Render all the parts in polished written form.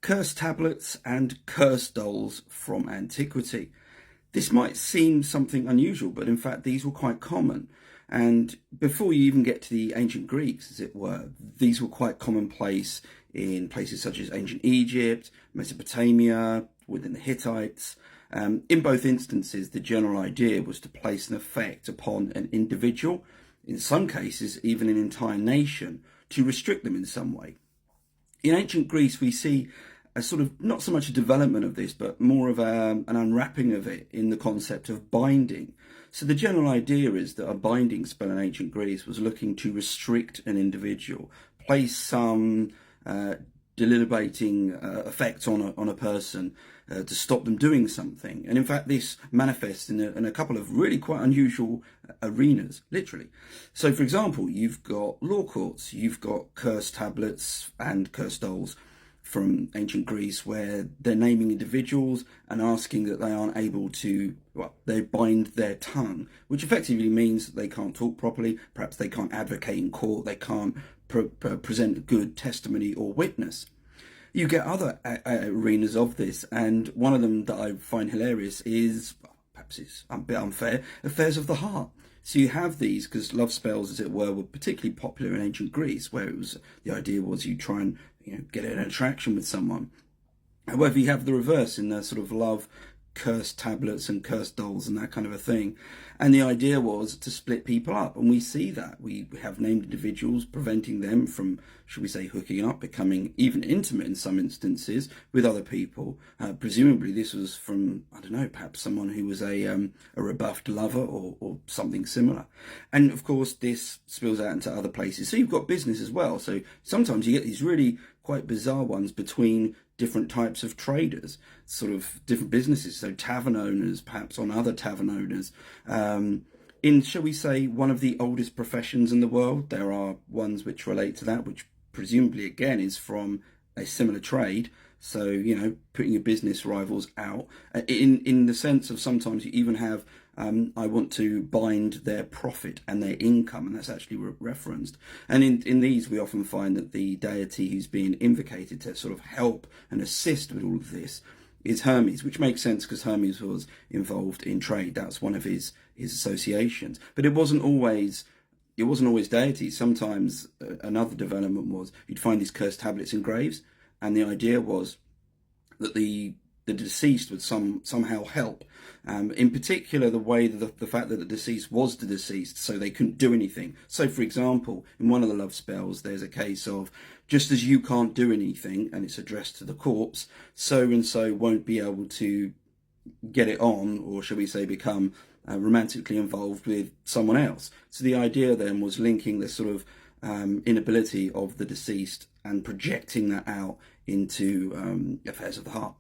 Cursed tablets and cursed dolls from antiquity. This might seem something unusual, but in fact these were quite common. And before you even get to the ancient Greeks, as it were, these were quite commonplace in places such as ancient Egypt, Mesopotamia, within the Hittites. In both instances, the general idea was to place an effect upon an individual, in some cases even an entire nation, to restrict them in some way. In ancient Greece, we see a sort of, not so much a development of this, but more of an unwrapping of it in the concept of binding. So the general idea is that a binding spell in ancient Greece was looking to restrict an individual, place some deliberating effect on a person to stop them doing something. And in fact, this manifests in a couple of really quite unusual arenas, literally. So, for example, you've got law courts, you've got cursed tablets and cursed dolls from ancient Greece, where they're naming individuals and asking that they aren't able to, well, they bind their tongue, which effectively means that they can't talk properly, perhaps they can't advocate in court, they can't present good testimony or witness. You get other arenas of this, and one of them that I find hilarious is, perhaps it's a bit unfair, affairs of the heart. So you have these, because love spells, as it were particularly popular in ancient Greece, where it was, the idea was you try and get an attraction with someone. However, you have the reverse in the sort of love cursed tablets and cursed dolls and that kind of a thing. And the idea was to split people up. And we see that. We have named individuals, preventing them from, should we say, hooking up, becoming even intimate in some instances with other people. Presumably this was from, I don't know, perhaps someone who was a rebuffed lover or something similar. And of course, this spills out into other places. So you've got business as well. So sometimes you get these really quite bizarre ones between different types of traders, sort of different businesses. So tavern owners, perhaps on other tavern owners. In, shall we say, one of the oldest professions in the world, there are ones which relate to that, which presumably again is from a similar trade. So, putting your business rivals out in the sense of sometimes you even have, I want to bind their profit and their income, and that's actually referenced. And in these, we often find that the deity who's being invocated to sort of help and assist with all of this is Hermes, which makes sense because Hermes was involved in trade. That's one of his associations. But it wasn't always deities. Sometimes another development was you'd find these cursed tablets in graves, and the idea was that the deceased would somehow help. In particular, the fact that the deceased was the deceased, so they couldn't do anything. So, for example, in one of the love spells, there's a case of, just as you can't do anything, and it's addressed to the corpse, so and so won't be able to get it on, or shall we say, become romantically involved with someone else. So the idea then was linking the sort of inability of the deceased and projecting that out into affairs of the heart.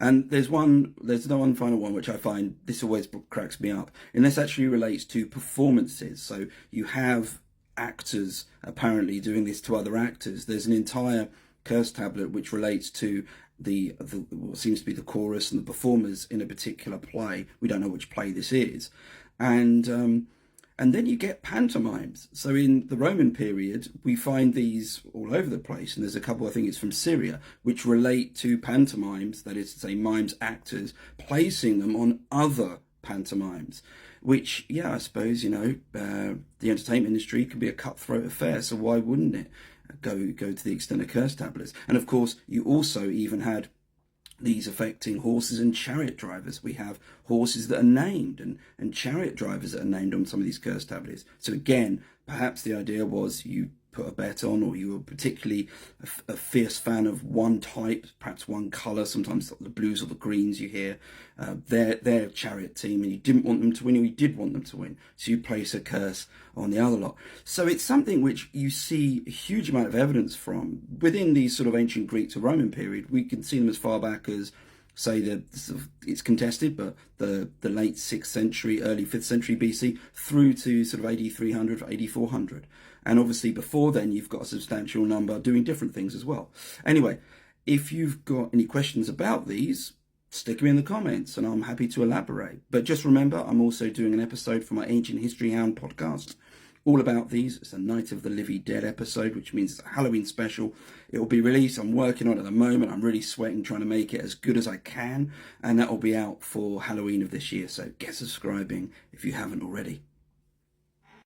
And there's no one final one which I find, this always cracks me up, and this actually relates to performances. So you have actors apparently doing this to other actors. There's an entire curse tablet which relates to the what seems to be the chorus and the performers in a particular play. We don't know which play this is. And then you get pantomimes. So in the Roman period, we find these all over the place. And there's a couple, I think it's from Syria, which relate to pantomimes, that is to say, mimes actors, placing them on other pantomimes. Which, yeah, I suppose, the entertainment industry can be a cutthroat affair. So why wouldn't it go to the extent of curse tablets? And of course, you also even had these affecting horses and chariot drivers. We have horses that are named and chariot drivers that are named on some of these curse tablets. So again, perhaps the idea was you put a bet on, or you were particularly a fierce fan of one type, perhaps one colour, sometimes the blues or the greens you hear, their chariot team, and you didn't want them to win, or you did want them to win. So you place a curse on the other lot. So it's something which you see a huge amount of evidence from within these sort of ancient Greek to Roman period. We can see them as far back as, say, it's contested, but the late 6th century, early 5th century BC, through to sort of AD 300, AD 400. And obviously before then, you've got a substantial number doing different things as well. Anyway, if you've got any questions about these, stick them in the comments and I'm happy to elaborate. But just remember, I'm also doing an episode for my Ancient History Hound podcast all about these. It's a Night of the Living Dead episode, which means it's a Halloween special. It will be released. I'm working on it at the moment. I'm really sweating trying to make it as good as I can. And that will be out for Halloween of this year. So get subscribing if you haven't already.